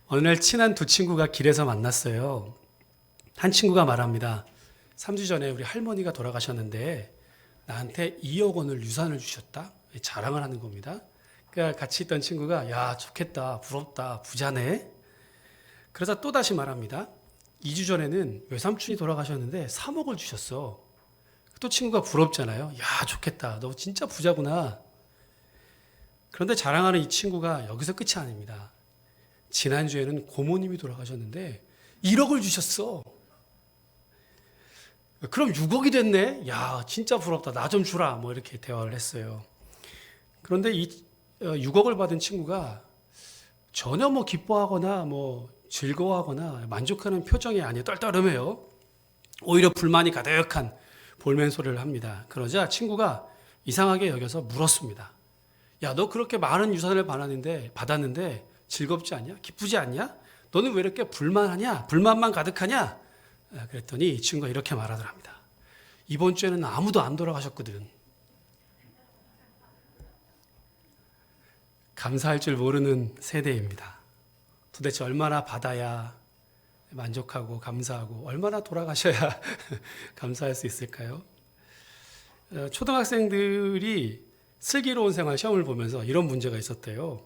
어느 날 친한 두 친구가 길에서 만났어요. 한 친구가 말합니다. 3주 전에 우리 할머니가 돌아가셨는데 나한테 2억 원을 유산을 주셨다. 자랑을 하는 겁니다. 그러니까 같이 있던 친구가 야 좋겠다, 부럽다, 부자네. 그러자 또 다시 말합니다. 2주 전에는 외삼촌이 돌아가셨는데 3억을 주셨어. 또 친구가 부럽잖아요. 야 좋겠다, 너 진짜 부자구나. 그런데 자랑하는 이 친구가 여기서 끝이 아닙니다. 지난주에는 고모님이 돌아가셨는데 1억을 주셨어. 그럼 6억이 됐네? 야, 진짜 부럽다. 나 좀 주라. 뭐 이렇게 대화를 했어요. 그런데 이 6억을 받은 친구가 전혀 뭐 기뻐하거나 뭐 즐거워하거나 만족하는 표정이 아니에요. 떨떠름해요. 오히려 불만이 가득한 볼멘 소리를 합니다. 그러자 친구가 이상하게 여겨서 물었습니다. 야, 너 그렇게 많은 유산을 받았는데 즐겁지 않냐? 기쁘지 않냐? 너는 왜 이렇게 불만하냐? 불만만 가득하냐? 그랬더니 이 친구가 이렇게 말하더랍니다. 이번 주에는 아무도 안 돌아가셨거든. 감사할 줄 모르는 세대입니다. 도대체 얼마나 받아야 만족하고 감사하고 얼마나 돌아가셔야 감사할 수 있을까요? 초등학생들이 슬기로운 생활 시험을 보면서 이런 문제가 있었대요.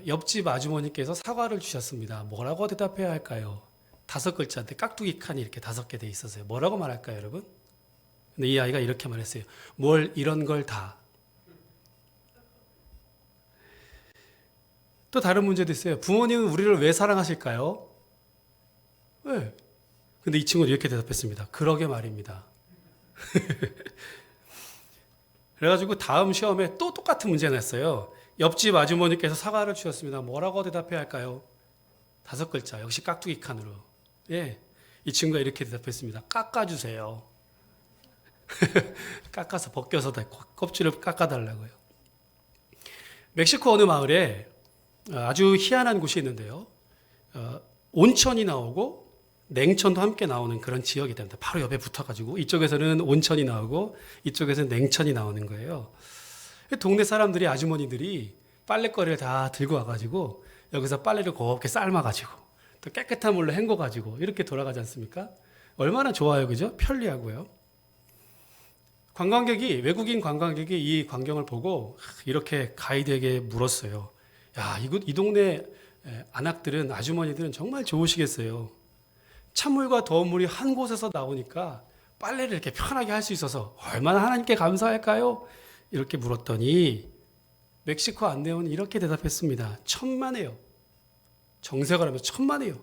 옆집 아주머니께서 사과를 주셨습니다. 뭐라고 대답해야 할까요? 5글자인데 깍두기 칸이 이렇게 5개 돼 있었어요. 뭐라고 말할까요, 여러분? 근데 이 아이가 이렇게 말했어요. 뭘 이런 걸 다. 또 다른 문제도 있어요. 부모님은 우리를 왜 사랑하실까요? 왜? 근데 이 친구는 이렇게 대답했습니다. 그러게 말입니다. 그래가지고 다음 시험에 또 똑같은 문제 냈어요. 옆집 아주머니께서 사과를 주셨습니다. 뭐라고 대답해야 할까요? 5글자. 역시 깍두기 칸으로. 예. 이 친구가 이렇게 대답했습니다. 깎아주세요. 깎아서 벗겨서 껍질을 깎아달라고요. 멕시코 어느 마을에 아주 희한한 곳이 있는데요. 온천이 나오고 냉천도 함께 나오는 그런 지역이 됩니다. 바로 옆에 붙어가지고 이쪽에서는 온천이 나오고 이쪽에서는 냉천이 나오는 거예요. 동네 사람들이 아주머니들이 빨래거리를 다 들고 와가지고 여기서 빨래를 곱게 삶아가지고 또 깨끗한 물로 헹궈가지고 이렇게 돌아가지 않습니까? 얼마나 좋아요, 그죠? 편리하고요. 외국인 관광객이 이 광경을 보고 이렇게 가이드에게 물었어요. 야, 이 동네 안악들은, 아주머니들은 정말 좋으시겠어요. 찬물과 더운 물이 한 곳에서 나오니까 빨래를 이렇게 편하게 할 수 있어서 얼마나 하나님께 감사할까요? 이렇게 물었더니 멕시코 안내원이 이렇게 대답했습니다. 천만에요. 정색을 하면 천만에요.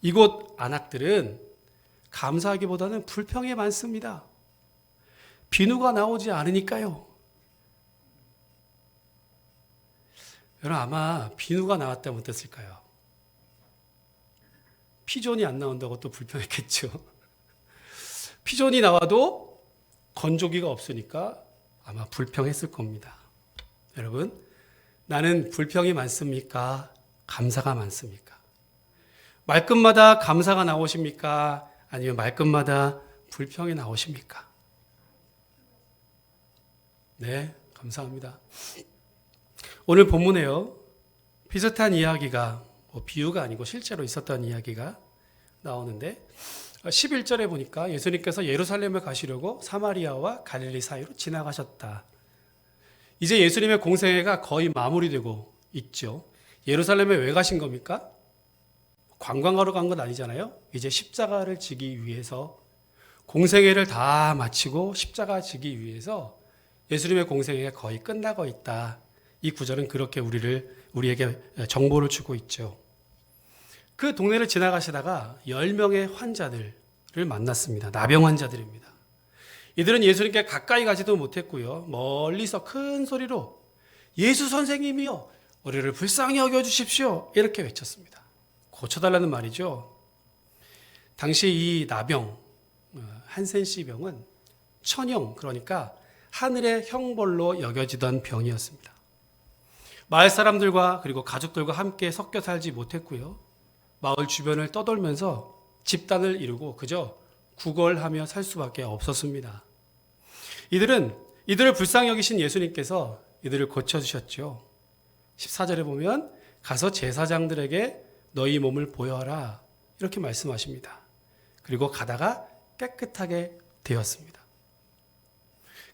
이곳 안악들은 감사하기보다는 불평이 많습니다. 비누가 나오지 않으니까요. 여러분 아마 비누가 나왔다면 어땠을까요? 피존이 안 나온다고 또 불평했겠죠. 피존이 나와도 건조기가 없으니까 아마 불평했을 겁니다. 여러분, 나는 불평이 많습니까? 감사가 많습니까? 말끝마다 감사가 나오십니까? 아니면 말끝마다 불평이 나오십니까? 네, 감사합니다. 오늘 본문에요. 비슷한 이야기가 비유가 아니고 실제로 있었던 이야기가 나오는데 11절에 보니까 예수님께서 예루살렘을 가시려고 사마리아와 갈릴리 사이로 지나가셨다. 이제 예수님의 공생애가 거의 마무리되고 있죠. 예루살렘에 왜 가신 겁니까? 관광하러 간 건 아니잖아요. 이제 십자가를 지기 위해서 공생애를 다 마치고 십자가 지기 위해서 예수님의 공생애가 거의 끝나고 있다. 이 구절은 그렇게 우리에게 정보를 주고 있죠. 그 동네를 지나가시다가 10명의 환자들을 만났습니다. 나병 환자들입니다. 이들은 예수님께 가까이 가지도 못했고요. 멀리서 큰 소리로 예수 선생님이요, 우리를 불쌍히 여겨주십시오, 이렇게 외쳤습니다. 고쳐달라는 말이죠. 당시 이 나병, 한센시병은 천형, 그러니까 하늘의 형벌로 여겨지던 병이었습니다. 마을 사람들과 그리고 가족들과 함께 섞여 살지 못했고요. 마을 주변을 떠돌면서 집단을 이루고 그저 구걸하며 살 수밖에 없었습니다. 이들을 불쌍히 여기신 예수님께서 이들을 고쳐주셨죠. 14절에 보면 가서 제사장들에게 너희 몸을 보여라. 이렇게 말씀하십니다. 그리고 가다가 깨끗하게 되었습니다.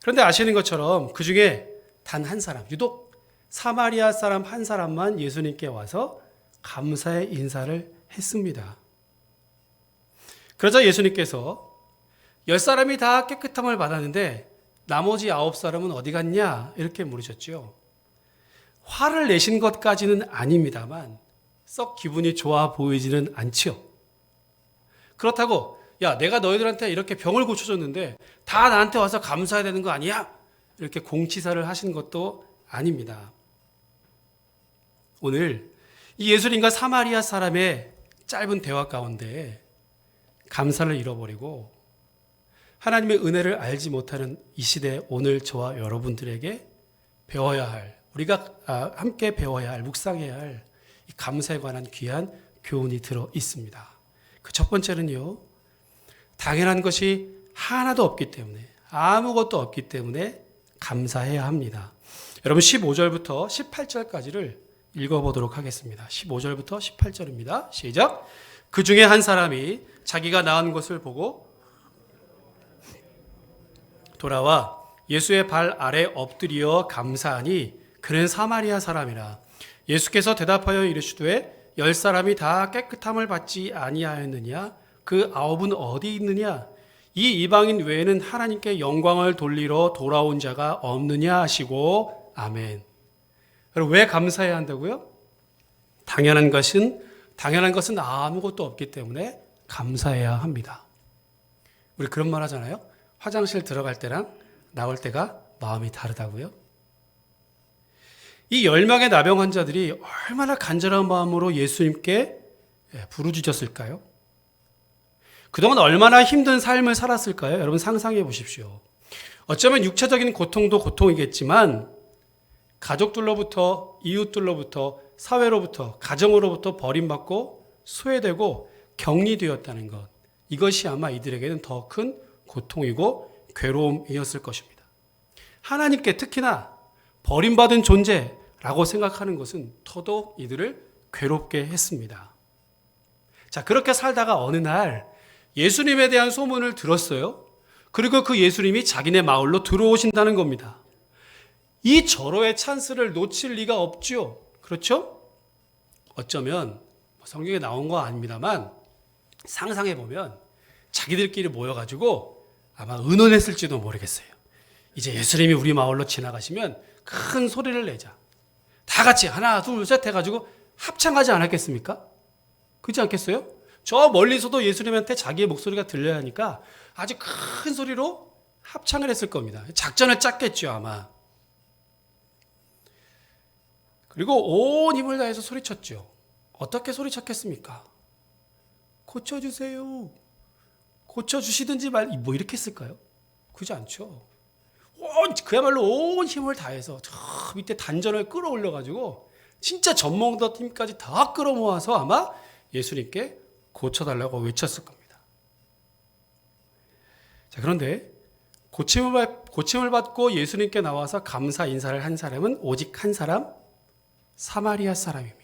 그런데 아시는 것처럼 그 중에 단 한 사람, 유독 사마리아 사람 한 사람만 예수님께 와서 감사의 인사를 했습니다. 그러자 예수님께서 10사람이 다 깨끗함을 받았는데 나머지 9사람은 어디 갔냐? 이렇게 물으셨죠. 화를 내신 것까지는 아닙니다만 썩 기분이 좋아 보이지는 않죠. 그렇다고 야, 내가 너희들한테 이렇게 병을 고쳐줬는데 다 나한테 와서 감사해야 되는 거 아니야? 이렇게 공치사를 하신 것도 아닙니다. 오늘 이 예수님과 사마리아 사람의 짧은 대화 가운데 감사를 잃어버리고 하나님의 은혜를 알지 못하는 이 시대 오늘 저와 여러분들에게 배워야 할, 우리가 함께 배워야 할, 묵상해야 할 이 감사에 관한 귀한 교훈이 들어 있습니다. 그 첫 번째는요, 당연한 것이 하나도 없기 때문에, 아무것도 없기 때문에 감사해야 합니다. 여러분 15절부터 18절까지를 읽어보도록 하겠습니다. 15절부터 18절입니다. 시작. 그 중에 한 사람이 자기가 나은 것을 보고 돌아와 예수의 발 아래 엎드려 감사하니 그는 사마리아 사람이라. 예수께서 대답하여 이르시되 10사람이 다 깨끗함을 받지 아니하였느냐? 그 9은 어디 있느냐? 이 이방인 외에는 하나님께 영광을 돌리러 돌아온 자가 없느냐 하시고 아멘. 여러분 왜 감사해야 한다고요? 당연한 것은 아무것도 없기 때문에 감사해야 합니다. 우리 그런 말 하잖아요. 화장실 들어갈 때랑 나올 때가 마음이 다르다고요. 이 10명의 나병 환자들이 얼마나 간절한 마음으로 예수님께 부르짖었을까요? 그동안 얼마나 힘든 삶을 살았을까요? 여러분 상상해 보십시오. 어쩌면 육체적인 고통도 고통이겠지만 가족들로부터, 이웃들로부터, 사회로부터, 가정으로부터 버림받고 소외되고 격리되었다는 것. 이것이 아마 이들에게는 더 큰 고통이고 괴로움이었을 것입니다. 하나님께 특히나 버림받은 존재라고 생각하는 것은 더더욱 이들을 괴롭게 했습니다. 자, 그렇게 살다가 어느 날 예수님에 대한 소문을 들었어요. 그리고 그 예수님이 자기네 마을로 들어오신다는 겁니다. 이 절호의 찬스를 놓칠 리가 없죠. 그렇죠? 어쩌면 성경에 나온 거 아닙니다만 상상해 보면 자기들끼리 모여가지고 아마 의논했을지도 모르겠어요. 이제 예수님이 우리 마을로 지나가시면 큰 소리를 내자. 다 같이 하나 둘 셋 해가지고 합창하지 않았겠습니까? 그렇지 않겠어요? 저 멀리서도 예수님한테 자기의 목소리가 들려야 하니까 아주 큰 소리로 합창을 했을 겁니다. 작전을 짰겠죠 아마. 그리고 온 힘을 다해서 소리쳤죠. 어떻게 소리쳤겠습니까? 고쳐주세요. 고쳐주시든지 뭐 이렇게 했을까요? 그렇지 않죠. 그야말로 온 힘을 다해서 저 밑에 단전을 끌어올려가지고 진짜 전문가 팀까지 다 끌어모아서 아마 예수님께 고쳐달라고 외쳤을 겁니다. 자, 그런데 고침을 받고 예수님께 나와서 감사 인사를 한 사람은 오직 한 사람, 사마리아 사람입니다.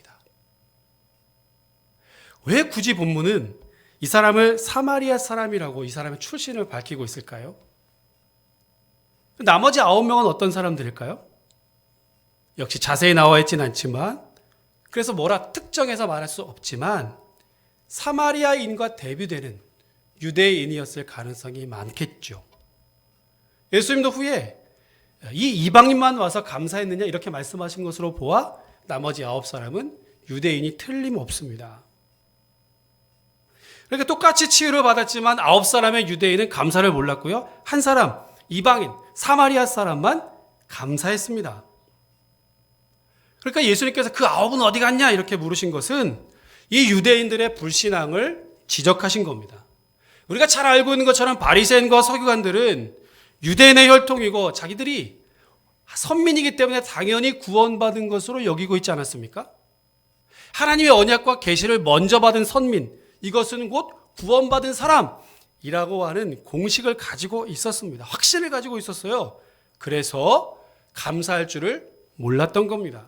왜 굳이 본문은 이 사람을 사마리아 사람이라고 이 사람의 출신을 밝히고 있을까요? 나머지 9명은 어떤 사람들일까요? 역시 자세히 나와 있진 않지만 그래서 뭐라 특정해서 말할 수 없지만 사마리아인과 대비되는 유대인이었을 가능성이 많겠죠. 예수님도 후에 이 이방인만 와서 감사했느냐 이렇게 말씀하신 것으로 보아 나머지 9사람은 유대인이 틀림없습니다. 그러니까 똑같이 치유를 받았지만 9사람의 유대인은 감사를 몰랐고요. 한 사람 이방인 사마리아 사람만 감사했습니다. 그러니까 예수님께서 그 9은 어디 갔냐 이렇게 물으신 것은 이 유대인들의 불신앙을 지적하신 겁니다. 우리가 잘 알고 있는 것처럼 바리새인과 서기관들은 유대인의 혈통이고 자기들이 선민이기 때문에 당연히 구원받은 것으로 여기고 있지 않았습니까? 하나님의 언약과 계시를 먼저 받은 선민, 이것은 곧 구원받은 사람이라고 하는 공식을 가지고 있었습니다. 확신을 가지고 있었어요. 그래서 감사할 줄을 몰랐던 겁니다.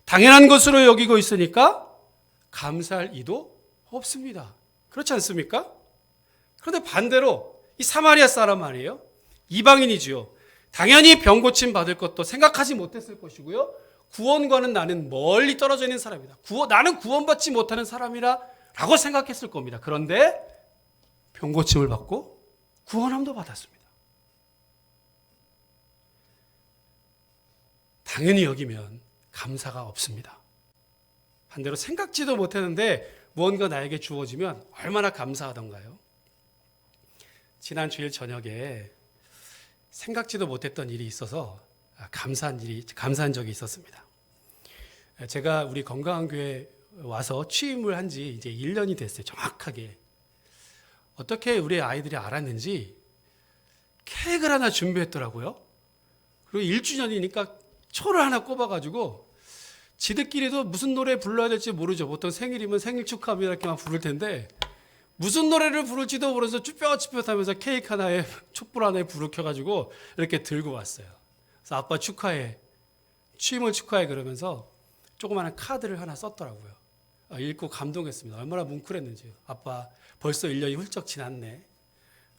당연한 것으로 여기고 있으니까 감사할 이도 없습니다. 그렇지 않습니까? 그런데 반대로 이 사마리아 사람 말이에요. 이방인이지요. 당연히 병 고침 받을 것도 생각하지 못했을 것이고요. 구원과는 나는 멀리 떨어져 있는 사람이다. 나는 구원받지 못하는 사람이라 라고 생각했을 겁니다. 그런데 병 고침을 받고 구원함도 받았습니다. 당연히 여기면 감사가 없습니다. 반대로 생각지도 못했는데 무언가 나에게 주어지면 얼마나 감사하던가요? 지난 주일 저녁에 생각지도 못했던 일이 있어서 감사한 적이 있었습니다. 제가 우리 건강한 교회 와서 취임을 한 지 이제 1년이 됐어요. 정확하게. 어떻게 우리 아이들이 알았는지 케이크를 하나 준비했더라고요. 그리고 1주년이니까 초를 하나 꼽아가지고 지들끼리도 무슨 노래 불러야 될지 모르죠. 보통 생일이면 생일 축하합니다 이렇게만 부를 텐데 무슨 노래를 부를지도 모르면서 쭈뼛쭈뼛하면서 케이크 하나에 촛불 하나에 불을 켜가지고 이렇게 들고 왔어요. 그래서 아빠 축하해, 취임을 축하해 그러면서 조그마한 카드를 하나 썼더라고요. 읽고 감동했습니다. 얼마나 뭉클했는지. 아빠 벌써 1년이 훌쩍 지났네.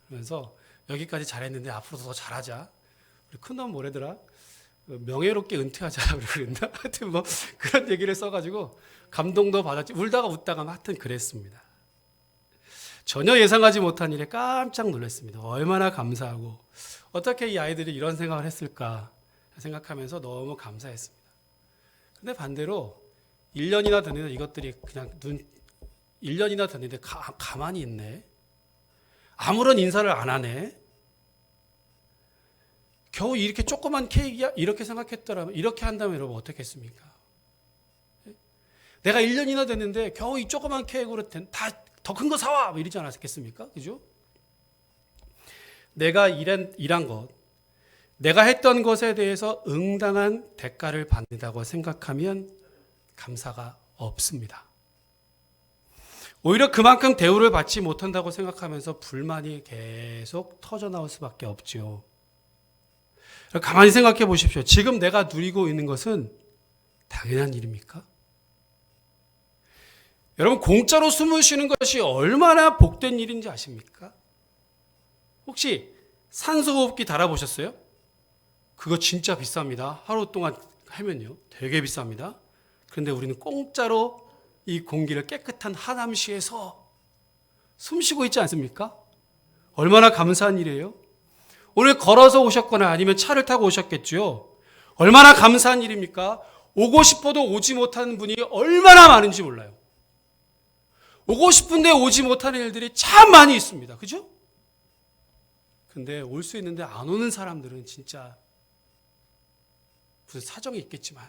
그러면서 여기까지 잘했는데 앞으로도 더 잘하자. 우리 큰놈 뭐래더라? 명예롭게 은퇴하자 그랬나? 하여튼 뭐 그런 얘기를 써가지고 감동도 받았지. 울다가 웃다가 하여튼 그랬습니다. 전혀 예상하지 못한 일에 깜짝 놀랐습니다. 얼마나 감사하고 어떻게 이 아이들이 이런 생각을 했을까 생각하면서 너무 감사했습니다. 근데 반대로 1년이나 됐는데 이것들이 그냥 1년이나 됐는데 가만히 있네. 아무런 인사를 안 하네. 겨우 이렇게 조그만 케이크야? 이렇게 생각했더라면, 이렇게 한다면 여러분 어떻게 했습니까? 내가 1년이나 됐는데 겨우 이 조그만 케이크로 다 더 큰 거 사와! 뭐 이러지 않았겠습니까? 그죠? 내가 일한 것, 내가 했던 것에 대해서 응당한 대가를 받는다고 생각하면 감사가 없습니다. 오히려 그만큼 대우를 받지 못한다고 생각하면서 불만이 계속 터져나올 수밖에 없지요. 가만히 생각해 보십시오. 지금 내가 누리고 있는 것은 당연한 일입니까? 여러분, 공짜로 숨을 쉬는 것이 얼마나 복된 일인지 아십니까? 혹시 산소호흡기 달아보셨어요? 그거 진짜 비쌉니다. 하루 동안 하면요. 되게 비쌉니다. 그런데 우리는 공짜로 이 공기를 깨끗한 하남시에서 숨 쉬고 있지 않습니까? 얼마나 감사한 일이에요? 오늘 걸어서 오셨거나 아니면 차를 타고 오셨겠죠. 얼마나 감사한 일입니까? 오고 싶어도 오지 못하는 분이 얼마나 많은지 몰라요. 오고 싶은데 오지 못하는 일들이 참 많이 있습니다. 그죠? 근데 올 수 있는데 안 오는 사람들은 진짜 무슨 사정이 있겠지만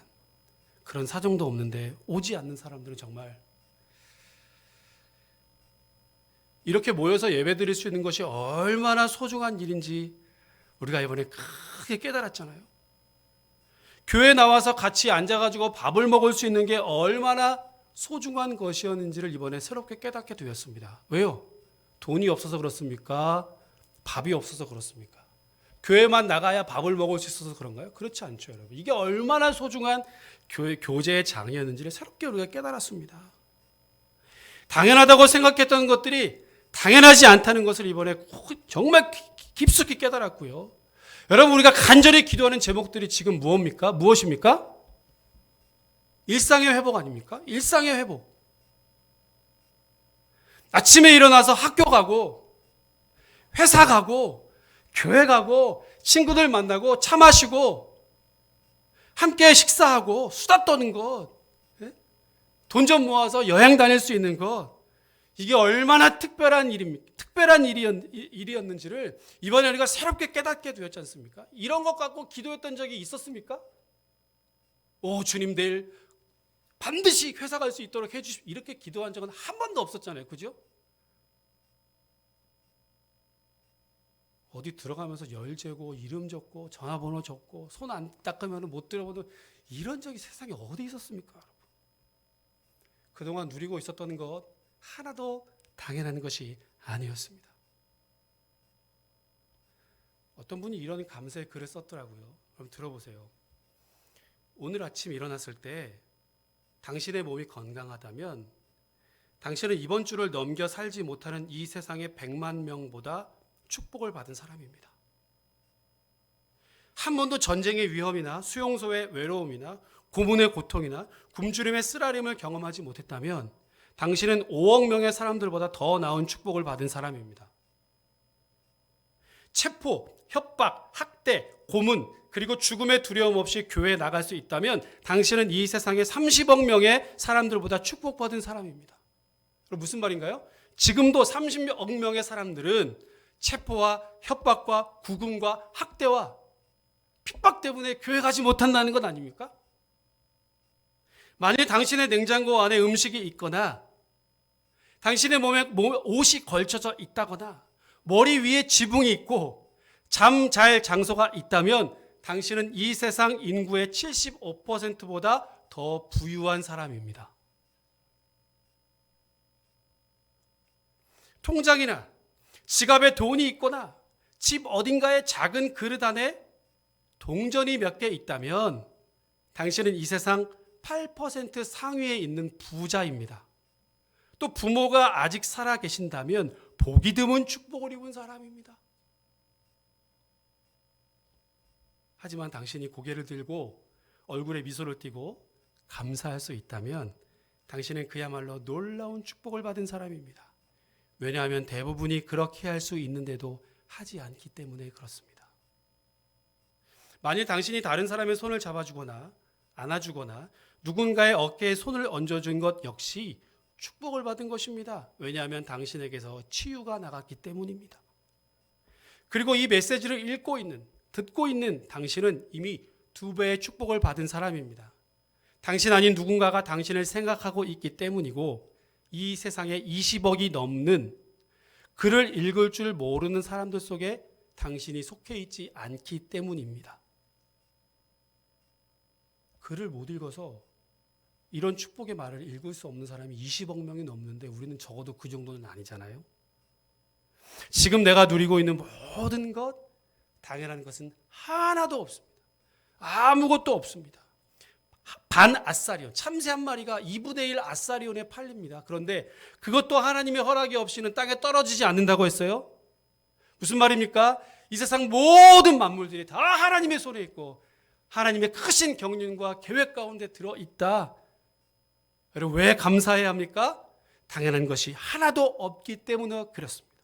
그런 사정도 없는데 오지 않는 사람들은 정말 이렇게 모여서 예배드릴 수 있는 것이 얼마나 소중한 일인지 우리가 이번에 크게 깨달았잖아요. 교회 나와서 같이 앉아가지고 밥을 먹을 수 있는 게 얼마나 소중한 것이었는지를 이번에 새롭게 깨닫게 되었습니다. 왜요? 돈이 없어서 그렇습니까? 밥이 없어서 그렇습니까? 교회만 나가야 밥을 먹을 수 있어서 그런가요? 그렇지 않죠, 여러분. 이게 얼마나 소중한 교제의 장이었는지를 새롭게 우리가 깨달았습니다. 당연하다고 생각했던 것들이 당연하지 않다는 것을 이번에 정말 깊숙이 깨달았고요. 여러분, 우리가 간절히 기도하는 제목들이 지금 무엇입니까? 일상의 회복 아닙니까? 일상의 회복. 아침에 일어나서 학교 가고, 회사 가고, 교회 가고, 친구들 만나고, 차 마시고, 함께 식사하고, 수다 떠는 것, 돈 좀 모아서 여행 다닐 수 있는 것, 이게 얼마나 특별한 일이었는지를 이번에 우리가 새롭게 깨닫게 되었지 않습니까? 이런 것 갖고 기도했던 적이 있었습니까? 오, 주님 내일 반드시 회사 갈 수 있도록 해주십시오. 이렇게 기도한 적은 한 번도 없었잖아요. 그죠? 어디 들어가면서 열 재고 이름 적고 전화번호 적고 손 안 닦으면 못 들어보는 이런 적이 세상에 어디 있었습니까? 여러분? 그동안 누리고 있었던 것 하나도 당연한 것이 아니었습니다. 어떤 분이 이런 감사의 글을 썼더라고요. 그럼 들어보세요. 오늘 아침 일어났을 때 당신의 몸이 건강하다면 당신은 이번 주를 넘겨 살지 못하는 이 세상의 100만 명보다 축복을 받은 사람입니다. 한 번도 전쟁의 위험이나 수용소의 외로움이나 고문의 고통이나 굶주림의 쓰라림을 경험하지 못했다면 당신은 5억 명의 사람들보다 더 나은 축복을 받은 사람입니다. 체포, 협박, 학대, 고문, 그리고 죽음의 두려움 없이 교회에 나갈 수 있다면 당신은 이 세상의 30억 명의 사람들보다 축복받은 사람입니다. 그럼 무슨 말인가요? 지금도 30억 명의 사람들은 체포와 협박과 구금과 학대와 핍박 때문에 교회 가지 못한다는 것 아닙니까? 만일 당신의 냉장고 안에 음식이 있거나 당신의 몸에 옷이 걸쳐져 있다거나 머리 위에 지붕이 있고 잠 잘 장소가 있다면 당신은 이 세상 인구의 75%보다 더 부유한 사람입니다. 통장이나 지갑에 돈이 있거나 집 어딘가에 작은 그릇 안에 동전이 몇 개 있다면 당신은 이 세상 8% 상위에 있는 부자입니다. 또 부모가 아직 살아 계신다면 복이 드문 축복을 입은 사람입니다. 하지만 당신이 고개를 들고 얼굴에 미소를 띠고 감사할 수 있다면 당신은 그야말로 놀라운 축복을 받은 사람입니다. 왜냐하면 대부분이 그렇게 할 수 있는데도 하지 않기 때문에 그렇습니다. 만일 당신이 다른 사람의 손을 잡아주거나 안아주거나 누군가의 어깨에 손을 얹어준 것 역시 축복을 받은 것입니다. 왜냐하면 당신에게서 치유가 나갔기 때문입니다. 그리고 이 메시지를 듣고 있는 당신은 이미 2배의 축복을 받은 사람입니다. 당신 아닌 누군가가 당신을 생각하고 있기 때문이고 이 세상에 20억이 넘는 글을 읽을 줄 모르는 사람들 속에 당신이 속해 있지 않기 때문입니다. 글을 못 읽어서 이런 축복의 말을 읽을 수 없는 사람이 20억 명이 넘는데 우리는 적어도 그 정도는 아니잖아요. 지금 내가 누리고 있는 모든 것, 당연한 것은 하나도 없습니다. 아무것도 없습니다. 반 아사리온, 참새 한 마리가 2분의 1 아사리온에 팔립니다. 그런데 그것도 하나님의 허락이 없이는 땅에 떨어지지 않는다고 했어요. 무슨 말입니까? 이 세상 모든 만물들이 다 하나님의 손에 있고 하나님의 크신 경륜과 계획 가운데 들어있다. 여러분 왜 감사해야 합니까? 당연한 것이 하나도 없기 때문에 그렇습니다.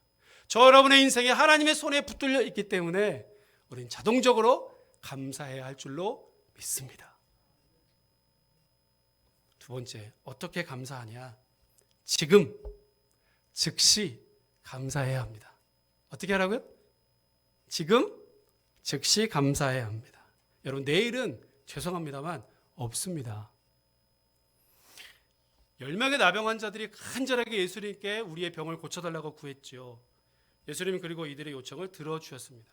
저 여러분의 인생에 하나님의 손에 붙들려 있기 때문에 우리는 자동적으로 감사해야 할 줄로 믿습니다. 두 번째, 어떻게 감사하냐? 지금, 즉시 감사해야 합니다. 어떻게 하라고요? 지금, 즉시 감사해야 합니다. 여러분, 내일은 죄송합니다만 없습니다. 10명의 나병 환자들이 간절하게 예수님께 우리의 병을 고쳐달라고 구했죠. 예수님은 그리고 이들의 요청을 들어주셨습니다.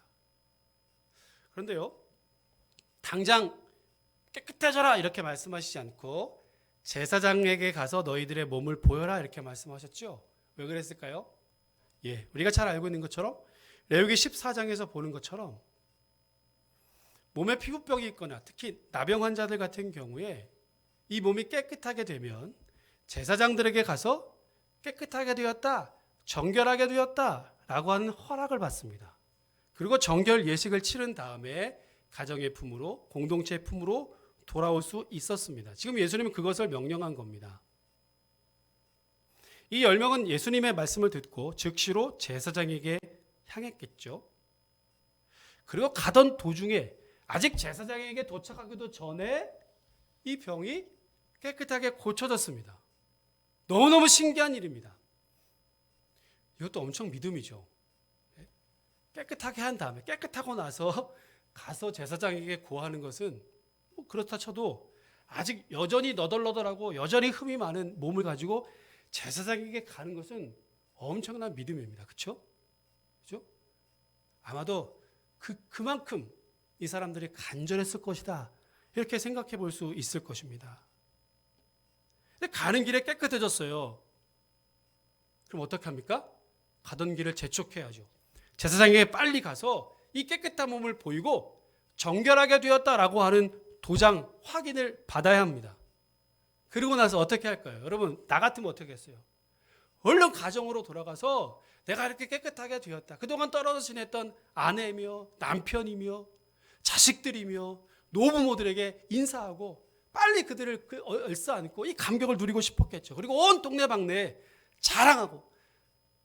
그런데요, 당장 깨끗해져라 이렇게 말씀하시지 않고 제사장에게 가서 너희들의 몸을 보여라 이렇게 말씀하셨죠. 왜 그랬을까요? 우리가 잘 알고 있는 것처럼 레위기 14장에서 보는 것처럼 몸에 피부병이 있거나 특히 나병 환자들 같은 경우에 이 몸이 깨끗하게 되면 제사장들에게 가서 깨끗하게 되었다, 정결하게 되었다 라고 하는 허락을 받습니다. 그리고 정결 예식을 치른 다음에 가정의 품으로, 공동체의 품으로 돌아올 수 있었습니다. 지금 예수님은 그것을 명령한 겁니다. 이 10명은 예수님의 말씀을 듣고 즉시로 제사장에게 향했겠죠. 그리고 가던 도중에 아직 제사장에게 도착하기도 전에 이 병이 깨끗하게 고쳐졌습니다. 너무너무 신기한 일입니다. 이것도 엄청 믿음이죠. 깨끗하게 한 다음에 깨끗하고 나서 가서 제사장에게 고하는 것은 뭐 그렇다 쳐도 아직 여전히 너덜너덜하고 여전히 흠이 많은 몸을 가지고 제사장에게 가는 것은 엄청난 믿음입니다. 그렇죠? 그렇죠? 아마도 그만큼 이 사람들이 간절했을 것이다. 이렇게 생각해 볼 수 있을 것입니다. 근데 가는 길에 깨끗해졌어요. 그럼 어떻게 합니까? 가던 길을 재촉해야죠. 제사장에게 빨리 가서 이 깨끗한 몸을 보이고 정결하게 되었다라고 하는 도장 확인을 받아야 합니다. 그리고 나서 어떻게 할까요? 여러분 나 같으면 어떻게 했어요? 얼른 가정으로 돌아가서 내가 이렇게 깨끗하게 되었다. 그동안 떨어져 지냈던 아내며 남편이며 자식들이며 노부모들에게 인사하고 빨리 그들을 얼싸안고 이 감격을 누리고 싶었겠죠. 그리고 온 동네방네 자랑하고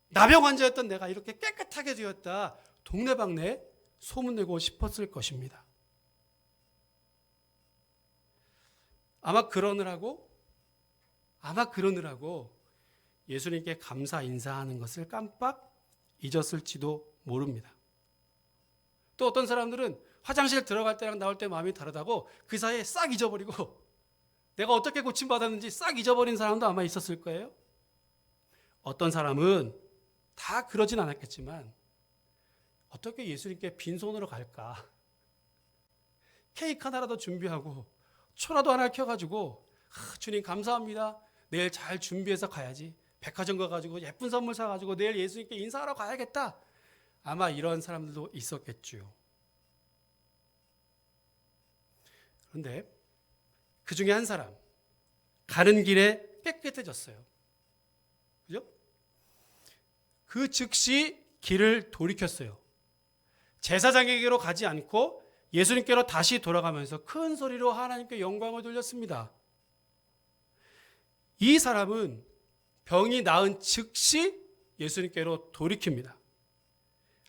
나병 환자였던 내가 이렇게 깨끗하게 되었다. 동네방네 소문내고 싶었을 것입니다. 아마 그러느라고 예수님께 감사 인사하는 것을 깜빡 잊었을지도 모릅니다. 또 어떤 사람들은 화장실 들어갈 때랑 나올 때 마음이 다르다고 그 사이에 싹 잊어버리고 내가 어떻게 고침받았는지 싹 잊어버린 사람도 아마 있었을 거예요. 어떤 사람은 다 그러진 않았겠지만 어떻게 예수님께 빈손으로 갈까? 케이크 하나라도 준비하고 초라도 하나 켜가지고 주님 감사합니다. 내일 잘 준비해서 가야지. 백화점 가가지고 예쁜 선물 사가지고 내일 예수님께 인사하러 가야겠다. 아마 이런 사람들도 있었겠죠. 그런데 그 중에 한 사람 가는 길에 깨끗해졌어요. 그죠? 그 즉시 길을 돌이켰어요. 제사장에게로 가지 않고 예수님께로 다시 돌아가면서 큰 소리로 하나님께 영광을 돌렸습니다. 이 사람은 병이 나은 즉시 예수님께로 돌이킵니다.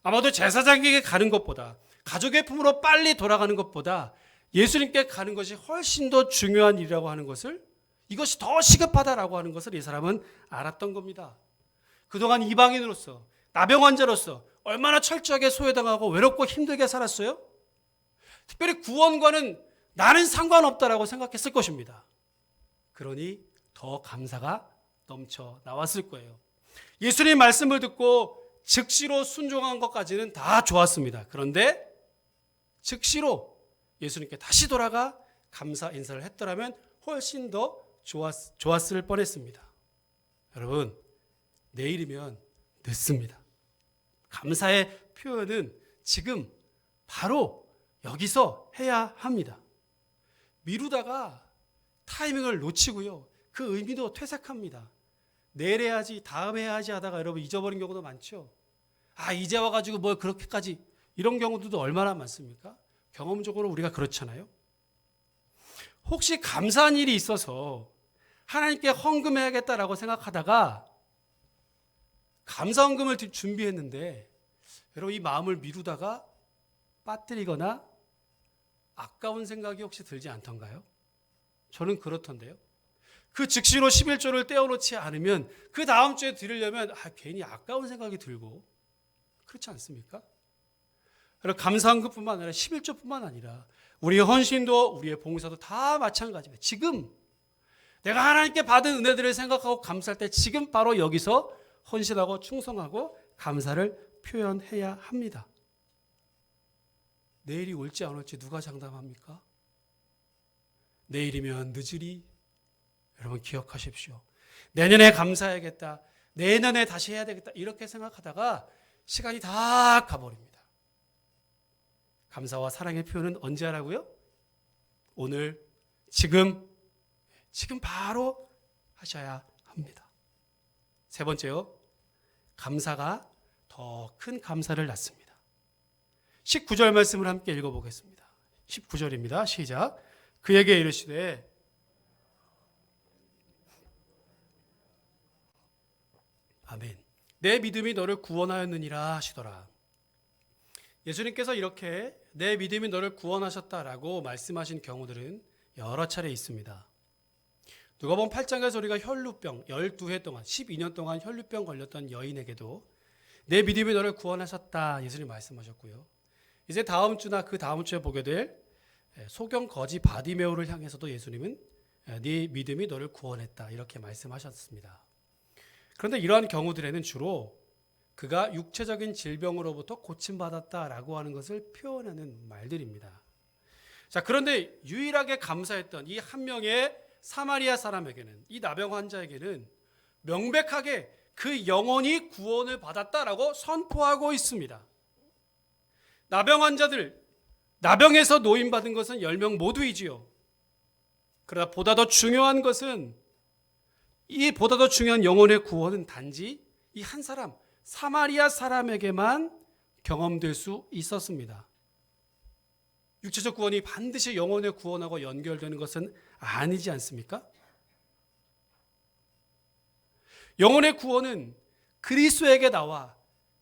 아마도 제사장에게 가는 것보다 가족의 품으로 빨리 돌아가는 것보다 예수님께 가는 것이 훨씬 더 중요한 일이라고 하는 것을, 이것이 더 시급하다라고 하는 것을 이 사람은 알았던 겁니다. 그동안 이방인으로서 나병 환자로서 얼마나 철저하게 소외당하고 외롭고 힘들게 살았어요? 특별히 구원과는 나는 상관없다라고 생각했을 것입니다. 그러니 더 감사가 넘쳐 나왔을 거예요. 예수님 말씀을 듣고 즉시로 순종한 것까지는 다 좋았습니다. 그런데 즉시로 예수님께 다시 돌아가 감사 인사를 했더라면 훨씬 더 좋았을 뻔했습니다. 여러분, 내일이면 늦습니다. 감사의 표현은 지금 바로 여기서 해야 합니다. 미루다가 타이밍을 놓치고요. 그 의미도 퇴색합니다. 내일 해야지, 다음 해야지 하다가 여러분 잊어버린 경우도 많죠. 이제 와가지고 뭘 그렇게까지, 이런 경우도 얼마나 많습니까? 경험적으로 우리가 그렇잖아요. 혹시 감사한 일이 있어서 하나님께 헌금해야겠다라고 생각하다가 감사헌금을 준비했는데 여러분 이 마음을 미루다가 빠뜨리거나 아까운 생각이 혹시 들지 않던가요? 저는 그렇던데요. 그 즉시로 11조를 떼어놓지 않으면 그 다음 주에 드리려면 괜히 아까운 생각이 들고, 그렇지 않습니까? 감사헌금뿐만 아니라 11조뿐만 아니라 우리의 헌신도 우리의 봉사도 다 마찬가지입니다. 지금 내가 하나님께 받은 은혜들을 생각하고 감사할 때 지금 바로 여기서 헌신하고 충성하고 감사를 표현해야 합니다. 내일이 올지 안 올지 누가 장담합니까? 내일이면 늦으리. 여러분 기억하십시오. 내년에 감사해야겠다. 내년에 다시 해야 되겠다. 이렇게 생각하다가 시간이 다 가버립니다. 감사와 사랑의 표현은 언제 하라고요? 오늘, 지금 바로 하셔야 합니다. 세 번째요. 감사가 더 큰 감사를 낳습니다. 19절 말씀을 함께 읽어보겠습니다. 19절입니다. 시작. 그에게 이르시되 아멘. 내 믿음이 너를 구원하였느니라 하시더라. 예수님께서 이렇게 내 믿음이 너를 구원하셨다라고 말씀하신 경우들은 여러 차례 있습니다. 누가복음 8장에서 우리가 혈루병 12해 동안 12년 동안 혈루병 걸렸던 여인에게도 내 믿음이 너를 구원하셨다 예수님 말씀하셨고요. 이제 다음 주나 그 다음 주에 보게 될 소경 거지 바디메오를 향해서도 예수님은 네 믿음이 너를 구원했다 이렇게 말씀하셨습니다. 그런데 이러한 경우들에는 주로 그가 육체적인 질병으로부터 고침받았다라고 하는 것을 표현하는 말들입니다. 자, 그런데 유일하게 감사했던 이 한 명의 사마리아 사람에게는, 이 나병 환자에게는 명백하게 그 영혼이 구원을 받았다라고 선포하고 있습니다. 나병 환자들, 나병에서 노임받은 것은 10명 모두이지요. 그러나 보다 더 중요한 것은 이보다 더 중요한 영혼의 구원은 단지 이 한 사람, 사마리아 사람에게만 경험될 수 있었습니다. 육체적 구원이 반드시 영혼의 구원하고 연결되는 것은 아니지 않습니까? 영혼의 구원은 그리스도에게 나와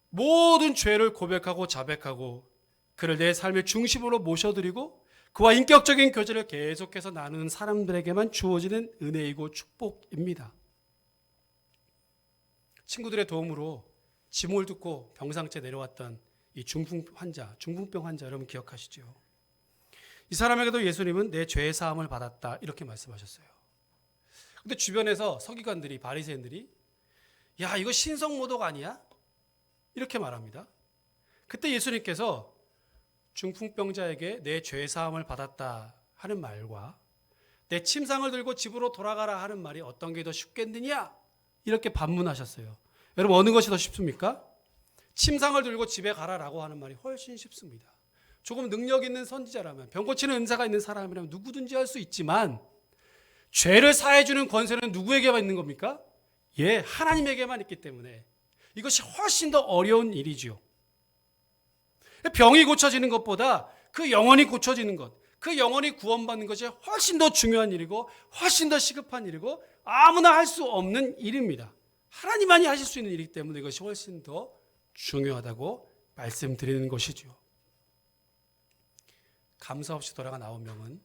모든 죄를 고백하고 자백하고 그를 내 삶의 중심으로 모셔드리고 그와 인격적인 교제를 계속해서 나누는 사람들에게만 주어지는 은혜이고 축복입니다. 친구들의 도움으로 지목을 듣고 병상째 내려왔던 이 중풍병 환자 여러분 기억하시죠? 이 사람에게도 예수님은 내 죄의 사함을 받았다 이렇게 말씀하셨어요. 근데 주변에서 서기관들이 바리새인들이 야 이거 신성모독 아니야? 이렇게 말합니다. 그때 예수님께서 중풍병자에게 내 죄의 사함을 받았다 하는 말과 내 침상을 들고 집으로 돌아가라 하는 말이 어떤 게 더 쉽겠느냐? 이렇게 반문하셨어요. 여러분 어느 것이 더 쉽습니까? 침상을 들고 집에 가라라고 하는 말이 훨씬 쉽습니다. 조금 능력 있는 선지자라면 병 고치는 은사가 있는 사람이라면 누구든지 할 수 있지만 죄를 사해주는 권세는 누구에게만 있는 겁니까? 예, 하나님에게만 있기 때문에 이것이 훨씬 더 어려운 일이지요. 병이 고쳐지는 것보다 그 영혼이 고쳐지는 것, 그 영혼이 구원받는 것이 훨씬 더 중요한 일이고 훨씬 더 시급한 일이고 아무나 할 수 없는 일입니다. 하나님만이 하실 수 있는 일이기 때문에 이것이 훨씬 더 중요하다고 말씀드리는 것이죠. 감사 없이 돌아가 나온 명은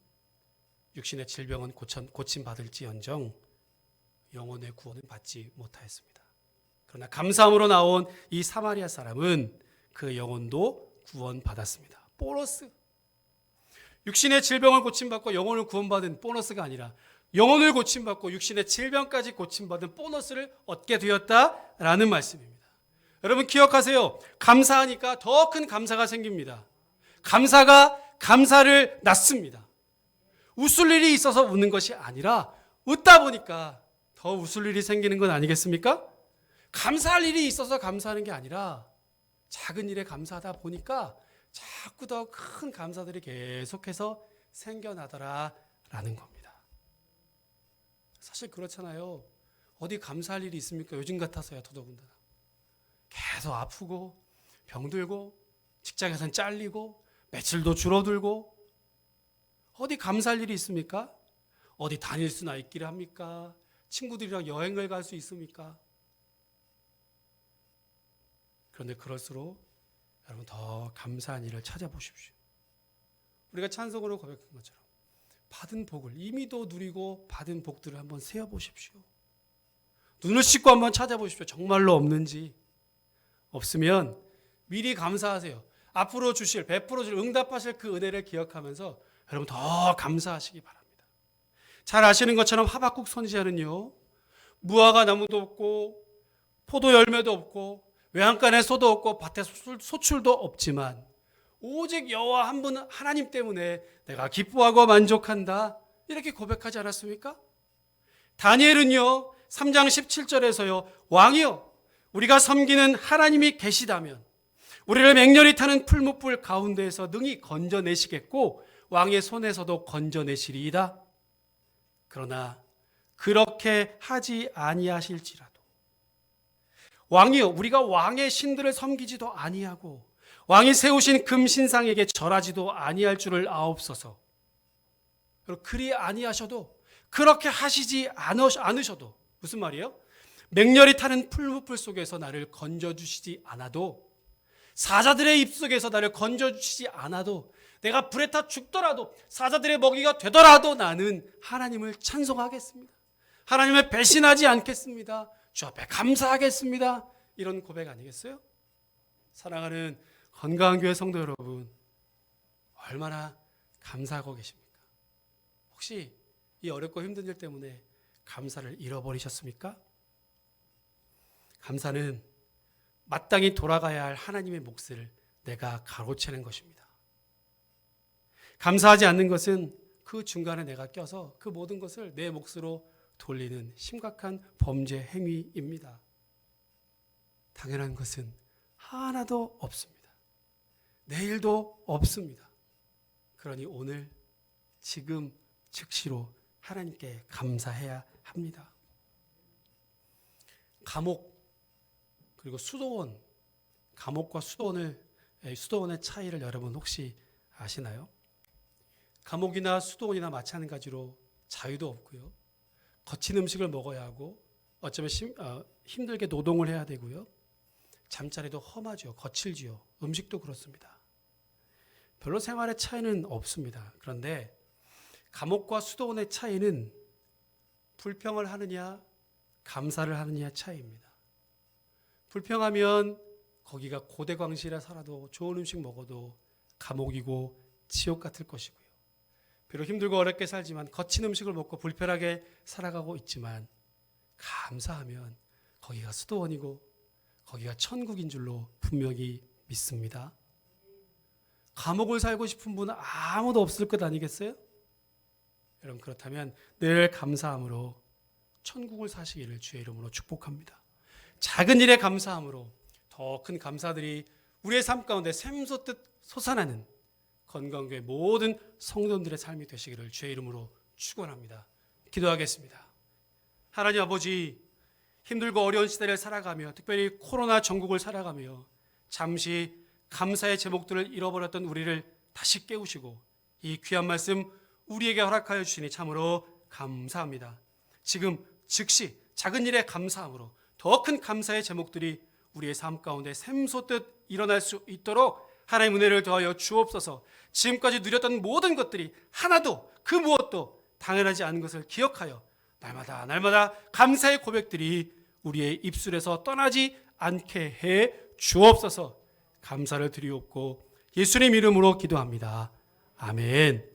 육신의 질병은 고침받을지언정 영혼의 구원은 받지 못하였습니다. 그러나 감사함으로 나온 이 사마리아 사람은 그 영혼도 구원받았습니다. 보너스. 육신의 질병을 고침받고 영혼을 구원받은 보너스가 아니라 영혼을 고침받고 육신의 질병까지 고침받은 보너스를 얻게 되었다라는 말씀입니다. 여러분 기억하세요. 감사하니까 더 큰 감사가 생깁니다. 감사가 감사를 낳습니다. 웃을 일이 있어서 웃는 것이 아니라 웃다 보니까 더 웃을 일이 생기는 건 아니겠습니까? 감사할 일이 있어서 감사하는 게 아니라 작은 일에 감사하다 보니까 자꾸 더 큰 감사들이 계속해서 생겨나더라라는 겁니다. 사실 그렇잖아요. 어디 감사할 일이 있습니까? 요즘 같아서야 더더군다나. 계속 아프고 병들고 직장에선 잘리고 매출도 줄어들고 어디 감사할 일이 있습니까? 어디 다닐 수나 있기를 합니까? 친구들이랑 여행을 갈 수 있습니까? 그런데 그럴수록 여러분 더 감사한 일을 찾아보십시오. 우리가 찬송으로 고백한 것처럼 받은 복을 이미도 누리고 받은 복들을 한번 세어보십시오. 눈을 씻고 한번 찾아보십시오. 정말로 없는지. 없으면 미리 감사하세요. 앞으로 주실, 베풀어 줄, 응답하실 그 은혜를 기억하면서 여러분 더 감사하시기 바랍니다. 잘 아시는 것처럼 하박국 선지자는요, 무화과 나무도 없고 포도 열매도 없고 외양간에 소도 없고 밭에 소출도 없지만 오직 여호와 한 분 하나님 때문에 내가 기뻐하고 만족한다 이렇게 고백하지 않았습니까? 다니엘은요 3장 17절에서요 왕이여 우리가 섬기는 하나님이 계시다면 우리를 맹렬히 타는 풀무불 가운데에서 능히 건져내시겠고 왕의 손에서도 건져내시리이다. 그러나 그렇게 하지 아니하실지라도 왕이여 우리가 왕의 신들을 섬기지도 아니하고 왕이 세우신 금신상에게 절하지도 아니할 줄을 아옵소서. 그리 아니하셔도 그렇게 하시지 않으셔도 무슨 말이에요? 맹렬히 타는 풀무불 속에서 나를 건져주시지 않아도 사자들의 입속에서 나를 건져주시지 않아도 내가 불에 타 죽더라도 사자들의 먹이가 되더라도 나는 하나님을 찬송하겠습니다. 하나님을 배신하지 않겠습니다. 주 앞에 감사하겠습니다. 이런 고백 아니겠어요? 사랑하는 건강한 교회 성도 여러분 얼마나 감사하고 계십니까? 혹시 이 어렵고 힘든 일 때문에 감사를 잃어버리셨습니까? 감사는 마땅히 돌아가야 할 하나님의 몫을 내가 가로채는 것입니다. 감사하지 않는 것은 그 중간에 내가 껴서 그 모든 것을 내 몫으로 돌리는 심각한 범죄 행위입니다. 당연한 것은 하나도 없습니다. 내일도 없습니다. 그러니 오늘 지금 즉시로 하나님께 감사해야 합니다. 감옥 그리고 수도원, 감옥과 수도원의 차이를 여러분 혹시 아시나요? 감옥이나 수도원이나 마찬가지로 자유도 없고요. 거친 음식을 먹어야 하고 어쩌면 힘들게 노동을 해야 되고요. 잠자리도 험하죠. 거칠지요. 음식도 그렇습니다. 별로 생활의 차이는 없습니다. 그런데 감옥과 수도원의 차이는 불평을 하느냐 감사를 하느냐의 차이입니다. 불평하면 거기가 고대광실에 살아도 좋은 음식 먹어도 감옥이고 지옥 같을 것이고요. 비록 힘들고 어렵게 살지만 거친 음식을 먹고 불편하게 살아가고 있지만 감사하면 거기가 수도원이고 거기가 천국인 줄로 분명히 믿습니다. 감옥을 살고 싶은 분은 아무도 없을 것 아니겠어요? 여러분 그렇다면 늘 감사함으로 천국을 사시기를 주의 이름으로 축복합니다. 작은 일에 감사함으로 더 큰 감사들이 우리의 삶 가운데 샘솟듯 솟아나는 건강교회 모든 성도들의 삶이 되시기를 주의 이름으로 축원합니다. 기도하겠습니다. 하나님 아버지, 힘들고 어려운 시대를 살아가며 특별히 코로나 전국을 살아가며 잠시 감사의 제목들을 잃어버렸던 우리를 다시 깨우시고 이 귀한 말씀 우리에게 허락하여 주시니 참으로 감사합니다. 지금 즉시 작은 일에 감사함으로 더 큰 감사의 제목들이 우리의 삶 가운데 샘솟듯 일어날 수 있도록 하나님의 은혜를 더하여 주옵소서. 지금까지 누렸던 모든 것들이 하나도 그 무엇도 당연하지 않은 것을 기억하여 날마다 감사의 고백들이 우리의 입술에서 떠나지 않게 해 주옵소서. 감사를 드리옵고 예수님 이름으로 기도합니다. 아멘.